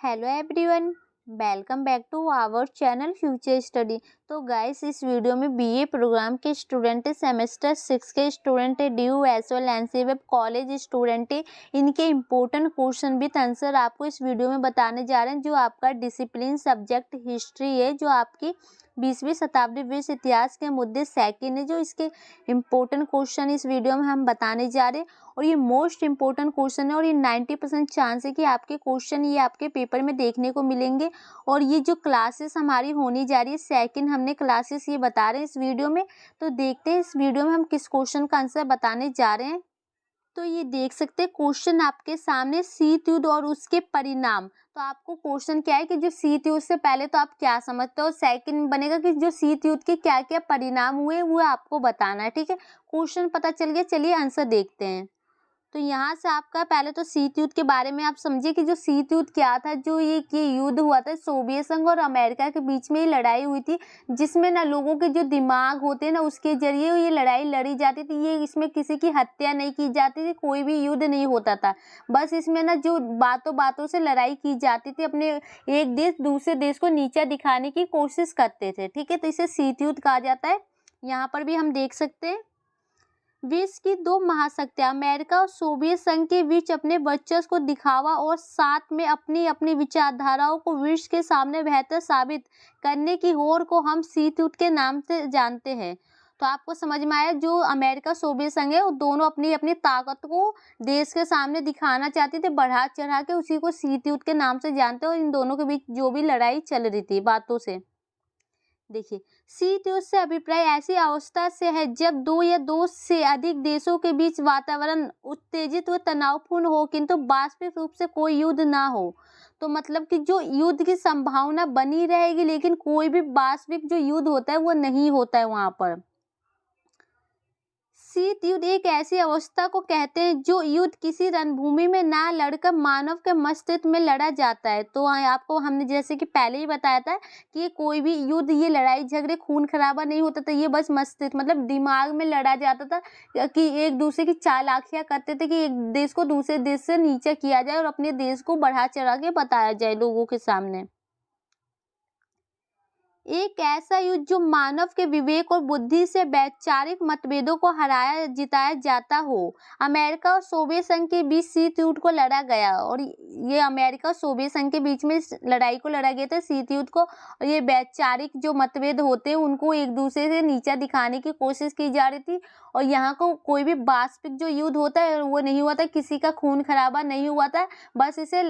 Hello everyone, welcome back to our channel future study. तो guys, इस वीडियो में बीए प्रोग्राम के स्टूडेंट है, सेमेस्टर 6 के स्टूडेंट है, DU as well NC web college student है, इनके इम्पोर्टेंट क्वेश्चन विद आंसर आपको इस वीडियो में बताने जा रहे हैं। जो आपका डिसिप्लिन सब्जेक्ट हिस्ट्री है, जो आपकी 20वीं शताब्दी विश्व इतिहास के मुद्दे सेकंड है, जो इसके इम्पोर्टेंट क्वेश्चन इस वीडियो में हम बताने जा रहे हैं। और ये मोस्ट इम्पोर्टेंट क्वेश्चन है और ये 90% चांस है कि आपके क्वेश्चन ये आपके पेपर में देखने को मिलेंगे। और ये जो क्लासेस हमारी होनी जा रही है, सेकंड हमने क्लासेस ये बता रहे हैं इस वीडियो में। तो देखते हैं इस वीडियो में हम किस क्वेश्चन का आंसर बताने जा रहे हैं। तो ये देख सकते हैं क्वेश्चन आपके सामने, शीत युद्ध और उसके परिणाम। तो आपको क्वेश्चन क्या है कि जो शीत युद्ध से पहले तो आप क्या समझते हो, सेकंड बनेगा कि जो शीत युद्ध के क्या क्या परिणाम हुए वो आपको बताना है। ठीक है, क्वेश्चन पता चल गया, चलिए आंसर देखते हैं। तो यहाँ से आपका पहले तो शीत युद्ध के बारे में आप समझिए कि जो शीत युद्ध क्या था। जो ये युद्ध हुआ था सोवियत संघ और अमेरिका के बीच में ये लड़ाई हुई थी, जिसमें ना लोगों के जो दिमाग होते हैं ना उसके जरिए ये लड़ाई लड़ी जाती थी। ये इसमें किसी की हत्या नहीं की जाती थी, कोई भी युद्ध नहीं होता था। बस इसमें ना जो बातों बातों से लड़ाई की जाती थी, अपने एक देश दूसरे देश को नीचा दिखाने की कोशिश करते थे। ठीक है, तो इसे शीत युद्ध कहा जाता है। यहाँ पर भी हम देख सकते हैं विश्व की दो महाशक्तियां अमेरिका और सोवियत संघ के बीच अपने वर्चस्व को दिखावा और साथ में अपनी अपनी विचारधाराओं को विश्व के सामने बेहतर साबित करने की होड़ को हम शीत युद्ध के नाम से जानते हैं। तो आपको समझ में आया, जो अमेरिका सोवियत संघ है वो दोनों अपनी अपनी ताकत को देश के सामने दिखाना चाहते थे, बढ़ा चढ़ा के उसी को शीत युद्ध के नाम से जानते हैं। और इन दोनों के बीच जो भी लड़ाई चल रही थी बातों से, देखिए शीत युद्ध से अभिप्राय ऐसी अवस्था से है जब दो या दो से अधिक देशों के बीच वातावरण उत्तेजित व तनावपूर्ण हो, किंतु वास्तविक रूप से कोई युद्ध ना हो। तो मतलब कि जो युद्ध की संभावना बनी रहेगी, लेकिन कोई भी वास्तविक जो युद्ध होता है वो नहीं होता है वहां पर। शीत युद्ध एक ऐसी अवस्था को कहते हैं जो युद्ध किसी रणभूमि में ना लड़कर मानव के मस्तिष्क में लड़ा जाता है। तो आपको हमने जैसे कि पहले ही बताया था कि ये कोई भी युद्ध, ये लड़ाई झगड़े खून खराबा नहीं होता था, ये बस मस्तिष्क मतलब दिमाग में लड़ा जाता था कि एक दूसरे की चालाकियां करते थे कि एक देश को दूसरे देश से नीचे किया जाए और अपने देश को बढ़ा चढ़ा के बताया जाए लोगों के सामने। एक ऐसा युद्ध जो मानव के विवेक और बुद्धि से वैचारिक मतभेदों को हराया जिताया जाता हो। अमेरिका और सोवियत संघ के बीच शीत युद्ध को लड़ा गया और ये अमेरिका और सोवियत संघ के बीच में इस लड़ाई को लड़ा गया था, शीत युद्ध को। और ये वैचारिक जो मतभेद होते हैं उनको एक दूसरे से नीचा दिखाने की कोशिश की जा रही थी। और यहाँ को कोई भी वास्तविक जो युद्ध होता है वो नहीं हुआ था, किसी का खून खराबा नहीं हुआ था। बस इसे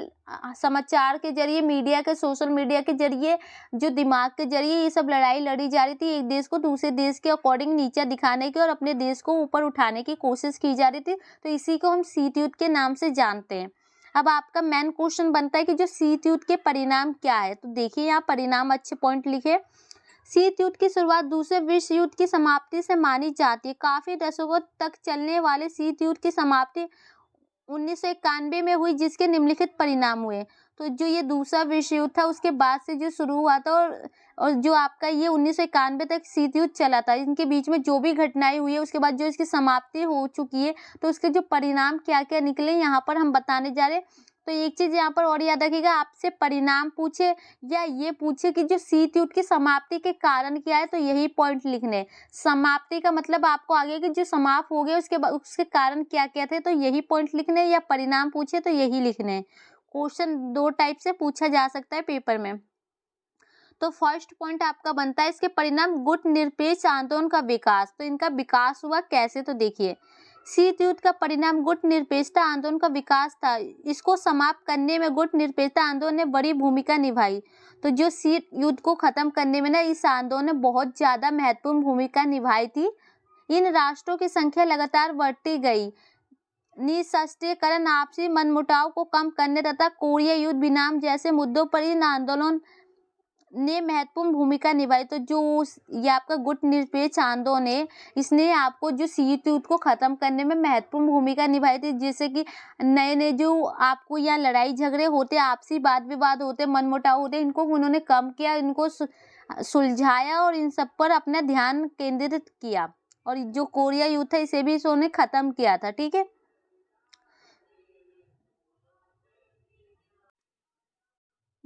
समाचार के जरिए, मीडिया के, सोशल मीडिया के जरिए, जो दिमाग के जरिए ये सब लड़ाई लड़ी जा रही थी, एक देश को दूसरे देश के अकॉर्डिंग नीचा दिखाने की और अपने देश को ऊपर उठाने की कोशिश की जा रही थी। तो इसी को हम शीत युद्ध के नाम से जानते हैं। अब आपका मेन क्वेश्चन बनता है कि जो शीत युद्ध के परिणाम क्या है। तो देखिए यहाँ परिणाम अच्छे पॉइंट लिखे। शीत युद्ध की शुरुआत दूसरे विश्व युद्ध की समाप्ति से मानी जाती है। काफी दशकों तक चलने वाले शीत युद्ध की समाप्ति 1991 में हुई, जिसके निम्नलिखित परिणाम हुए। तो जो ये दूसरा विश्व युद्ध था उसके बाद से जो शुरू हुआ था और जो आपका ये 1991 तक शीत युद्ध चला था, इनके बीच में जो भी घटनाएं हुई है उसके बाद जो इसकी समाप्ति हो चुकी है, तो उसके जो परिणाम क्या क्या निकले यहाँ पर हम बताने जा रहे हैं। तो एक चीज यहाँ पर और याद रखिएगा, आपसे परिणाम पूछे या ये पूछे कि जो शीत युद्ध की समाप्ति के कारण क्या है, तो यही पॉइंट लिखने। समाप्ति का मतलब आपको आगे कि जो समाप्त हो गया उसके बाद उसके कारण क्या क्या थे, तो यही पॉइंट लिखने। या परिणाम पूछे तो यही लिखने। क्वेश्चन दो टाइप से पूछा जा सकता है पेपर में। तो फर्स्ट पॉइंट आपका बनता है इसके परिणाम गुट निरपेक्ष आंदोलन का विकास। तो इनका विकास हुआ कैसे, तो देखिए शीत युद्ध का परिणाम गुट निरपेक्षता आंदोलन का विकास था। इसको समाप्त करने में गुट निरपेक्षता आंदोलन ने बड़ी भूमिका निभाई। तो जो शीत युद्ध को खत्म करने में ना इस आंदोलन ने बहुत ज्यादा महत्वपूर्ण भूमिका निभाई थी। इन राष्ट्रों की संख्या लगातार बढ़ती गई। निःशस्त्रीकरण, आपसी मनमुटाव को कम करने तथा कोरिया युद्ध विराम जैसे मुद्दों पर इन आंदोलन ने महत्वपूर्ण भूमिका निभाई। तो जो ये आपका गुट निरपेक्ष आंदोलन है, इसने आपको जो शीत युद्ध को खत्म करने में महत्वपूर्ण भूमिका निभाई थी। जैसे कि नए नए जो आपको यहाँ लड़ाई झगड़े होते, आपसी वाद विवाद होते, मनमुटाव होते, इनको उन्होंने कम किया, इनको सुलझाया और इन सब पर अपना ध्यान केंद्रित किया। और जो कोरिया युद्ध था इसे भी इन्होंने खत्म किया था। ठीक है,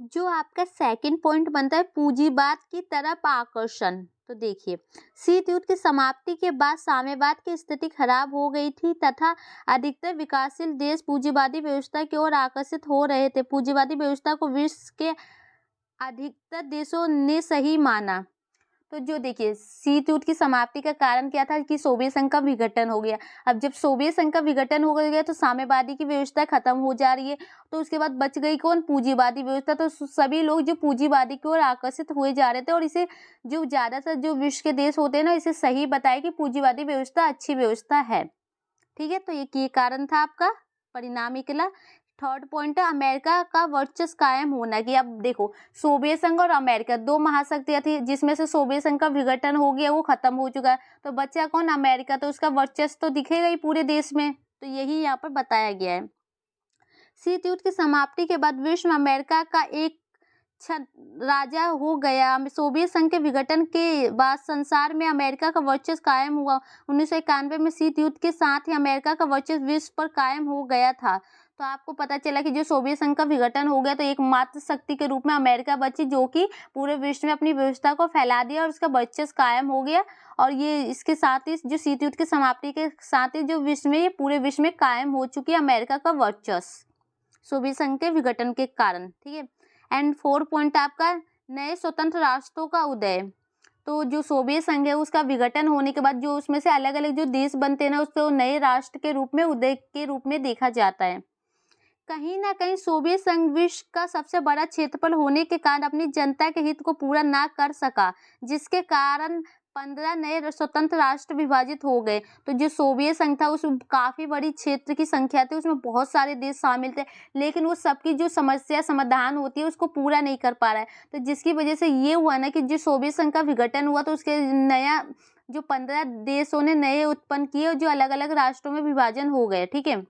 जो आपका सेकंड पॉइंट बनता है पूंजीवाद की तरफ आकर्षण। तो देखिए, शीत युद्ध की समाप्ति के बाद साम्यवाद की स्थिति खराब हो गई थी तथा अधिकतर विकासशील देश पूंजीवादी व्यवस्था की ओर आकर्षित हो रहे थे। पूंजीवादी व्यवस्था को विश्व के अधिकतर देशों ने सही माना। तो जो देखिए, शीत युद्ध की समाप्ति का कारण क्या था कि सोवियत संघ का विघटन हो गया। अब जब सोवियत संघ का विघटन हो गया तो साम्यवादी की व्यवस्था खत्म हो जा रही है, तो उसके बाद बच गई कौन? पूंजीवादी व्यवस्था। तो सभी लोग जो पूंजीवादी की ओर आकर्षित हुए जा रहे थे, और इसे जो ज्यादातर जो विश्व के देश होते हैं ना, इसे सही बताया कि पूंजीवादी व्यवस्था अच्छी व्यवस्था है। ठीक है, तो ये कारण था आपका, परिणाम निकला। थर्ड पॉइंट है अमेरिका का वर्चस्व कायम होना। कि अब देखो, सोवियत संघ और अमेरिका दो महाशक्तियां थी, जिसमें से सोवियत संघ का विघटन हो गया, वो खत्म हो चुका है, तो बचा कौन? अमेरिका। तो उसका वर्चस्व तो दिखेगा ही पूरे देश में। तो यही यहाँ पर बताया गया है। शीत युद्ध की समाप्ति के बाद विश्व में अमेरिका का एक राजा हो गया। सोवियत संघ के विघटन के बाद संसार में अमेरिका का वर्चस्व कायम हुआ। 1991 में शीत युद्ध के साथ ही अमेरिका का वर्चस्व विश्व पर कायम हो गया था। तो आपको पता चला कि जो सोवियत संघ का विघटन हो गया, तो एकमात्र शक्ति के रूप में अमेरिका बची, जो कि पूरे विश्व में अपनी व्यवस्था को फैला दिया और उसका वर्चस्व कायम हो गया। और ये इसके साथ ही जो शीत युद्ध की समाप्ति के साथ ही जो विश्व में, ये पूरे विश्व में कायम हो चुकी है अमेरिका का वर्चस्व, सोवियत संघ के विघटन के कारण। ठीक है, एंड फोर्थ पॉइंट आपका नए स्वतंत्र राष्ट्रों का उदय। तो जो सोवियत संघ है, उसका विघटन होने के बाद जो उसमें से अलग अलग जो देश बनते हैं ना, उसको नए राष्ट्र के रूप में, उदय के रूप में देखा जाता है। कहीं ना कहीं सोवियत संघ विश्व का सबसे बड़ा क्षेत्रफल होने के कारण अपनी जनता के हित को पूरा ना कर सका, जिसके कारण 15 नए स्वतंत्र राष्ट्र विभाजित हो गए। तो जो सोवियत संघ था, उस काफी बड़ी क्षेत्र की संख्या थी, उसमें बहुत सारे देश शामिल थे, लेकिन वो सबकी जो समस्या समाधान होती है उसको पूरा नहीं कर पा रहा है। तो जिसकी वजह से ये हुआ ना कि जो सोवियत संघ का विघटन हुआ, तो उसके नया जो 15 देशों ने नए उत्पन्न किए, जो अलग अलग राष्ट्रों में विभाजन हो गए। ठीक है,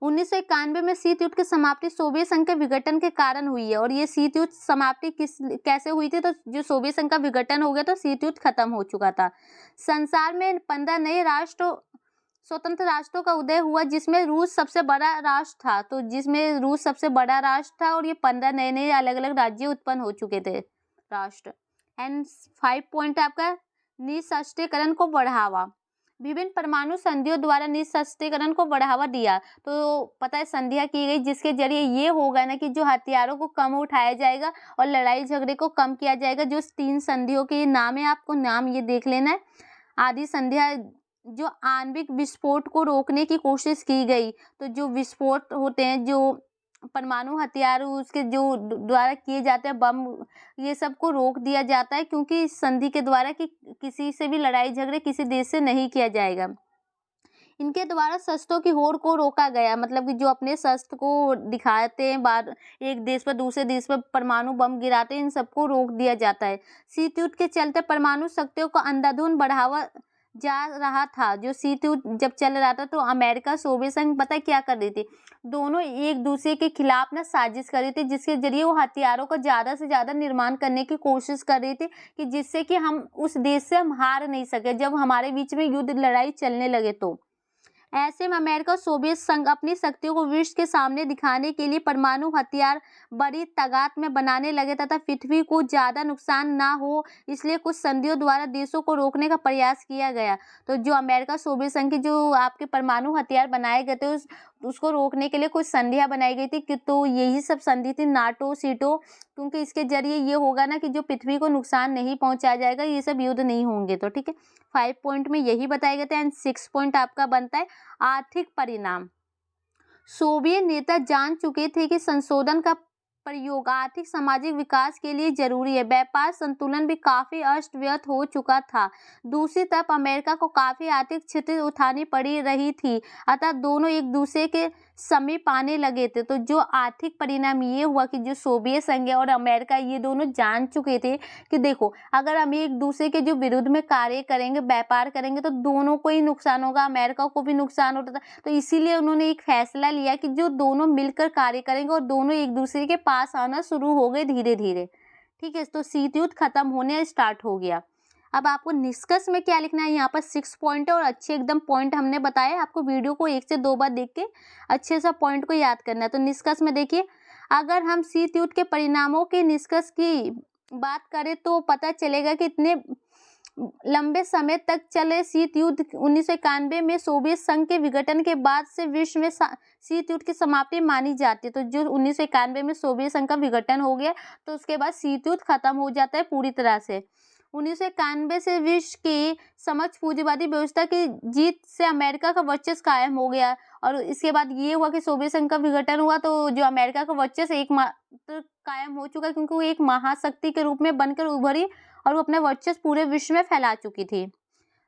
1991 में शीत युद्ध की समाप्ति सोवियत संघ के विघटन के कारण हुई है। और ये शीत युद्ध समाप्ति कैसे हुई थी? तो जो सोवियत संघ का विघटन हो गया, तो शीत युद्ध खत्म हो चुका था। संसार में 15 नए राष्ट्र, स्वतंत्र राष्ट्रों का उदय हुआ, जिसमें रूस सबसे बड़ा राष्ट्र था। तो जिसमें रूस सबसे बड़ा राष्ट्र था, और ये 15 नए नए अलग अलग राज्य उत्पन्न हो चुके थे, राष्ट्र। एंड 5 पॉइंट आपका निःशस्त्रीकरण को बढ़ावा। विभिन्न परमाणु संधियों द्वारा निःशस्त्रीकरण को बढ़ावा दिया। तो पता है, संधियां की गई, जिसके जरिए ये होगा ना कि जो हथियारों को कम उठाया जाएगा और लड़ाई झगड़े को कम किया जाएगा। जो 3 संधियों के नाम है, आपको नाम ये देख लेना है। आदि संध्या, जो आणविक विस्फोट को रोकने की कोशिश की गई। तो जो विस्फोट होते हैं, जो परमाणु हथियार उसके जो द्वारा किए जाते हैं, बम, ये सब को रोक दिया जाता है, क्योंकि इस संधि के द्वारा कि किसी से भी लड़ाई झगड़े किसी देश से नहीं किया जाएगा। इनके द्वारा शस्त्रों की होड़ को रोका गया, मतलब कि जो अपने शस्त्र को दिखाते हैं, बाद एक देश पर दूसरे देश पर परमाणु बम गिराते हैं, इन सबको रोक दिया जाता है। शीत युद्ध के चलते परमाणु शक्तियों को अंधाधुंध बढ़ावा जा रहा था। जो शीत युद्ध जब चल रहा था, तो अमेरिका सोवियत संघ पता है क्या कर रही थी? दोनों एक दूसरे के खिलाफ ना साजिश कर रही थी, जिसके जरिए वो हथियारों का ज्यादा से ज्यादा निर्माण करने की कोशिश कर रही थी, कि जिससे कि हम उस देश से हम हार नहीं सके, जब हमारे बीच में युद्ध लड़ाई चलने लगे। तो ऐसे में अमेरिका और सोवियत संघ अपनी शक्तियों को विश्व के सामने दिखाने के लिए परमाणु हथियार बड़ी तादाद में बनाने लगे, तथा पृथ्वी को ज्यादा नुकसान ना हो, इसलिए कुछ संधियों द्वारा देशों को रोकने का प्रयास किया गया। तो जो अमेरिका सोवियत संघ के जो आपके परमाणु हथियार बनाए गए थे, उसको रोकने के लिए कुछ संधियां बनाई गई थी कि, तो यही सब संधि थी नाटो सीटो, क्योंकि इसके जरिए ये होगा ना कि जो पृथ्वी को नुकसान नहीं पहुंचाया जाएगा, ये सब युद्ध नहीं होंगे। तो ठीक है, 5 पॉइंट में यही बताए गए थे। एंड 6 पॉइंट आपका बनता है आर्थिक परिणाम। सोवियत नेता जान चुके थे कि संशोधन का प्रयोग आर्थिक सामाजिक विकास के लिए जरूरी है। व्यापार संतुलन भी काफी अस्त व्यस्त हो चुका था। दूसरी तरफ अमेरिका को काफी आर्थिक क्षति उठानी पड़ी रही थी, अतः दोनों एक दूसरे के समीप आने लगे थे। तो जो आर्थिक परिणाम ये हुआ कि जो सोवियत संघ और अमेरिका, ये दोनों जान चुके थे कि देखो, अगर हम एक दूसरे के जो विरुद्ध में कार्य करेंगे, व्यापार करेंगे, तो दोनों को ही नुकसान होगा, अमेरिका को भी नुकसान होता था। तो इसीलिए उन्होंने एक फैसला लिया कि जो दोनों मिलकर कार्य करेंगे, और दोनों एक दूसरे के पास आना शुरू हो गए धीरे धीरे। ठीक है, तो शीत युद्ध खत्म होने स्टार्ट हो गया। अब आपको निष्कर्ष में क्या लिखना है? यहाँ पर 6 पॉइंट है, और अच्छे एकदम पॉइंट हमने बताए। आपको वीडियो को 1 से 2 बार देख के अच्छे से पॉइंट को याद करना है। तो निष्कर्ष में देखिए, अगर हम शीत युद्ध के परिणामों के निष्कर्ष की बात करें तो पता चलेगा कि इतने लंबे समय तक चले शीत युद्ध 1991 में सोवियत संघ के विघटन के बाद से विश्व में शीत युद्ध की समाप्ति मानी जाती है। तो जो 1991 में सोवियत संघ का विघटन हो गया तो उसके बाद शीत युद्ध खत्म हो जाता है पूरी तरह से। 1991 से विश्व की समक्ष पूंजीवादी व्यवस्था की जीत से अमेरिका का वर्चस्व कायम हो गया और इसके बाद ये हुआ कि सोवियत संघ का विघटन हुआ तो जो अमेरिका का वर्चस्व एकमात्र कायम हो चुका क्योंकि वो एक महाशक्ति के रूप में बनकर उभरी और वो अपना वर्चस्व पूरे विश्व में फैला चुकी थी।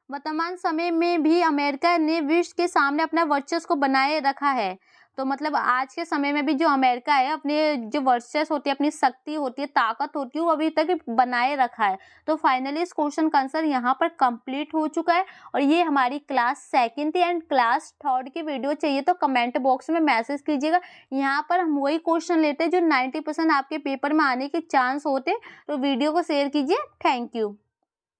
वर्तमान समय में भी अमेरिका ने विश्व के सामने अपना वर्चस्व को बनाए रखा है। तो मतलब आज के समय में भी जो अमेरिका है अपने जो वर्चस्व होती है, अपनी शक्ति होती है, ताकत होती है, वो अभी तक बनाए रखा है। तो फाइनली इस क्वेश्चन का आंसर यहाँ पर कंप्लीट हो चुका है और ये हमारी क्लास 2nd थी एंड क्लास 3rd की वीडियो चाहिए तो कमेंट बॉक्स में मैसेज कीजिएगा। यहाँ पर हम वही क्वेश्चन लेते हैं जो 90% आपके पेपर में आने के चांस होते। तो वीडियो को शेयर कीजिए। Thank you.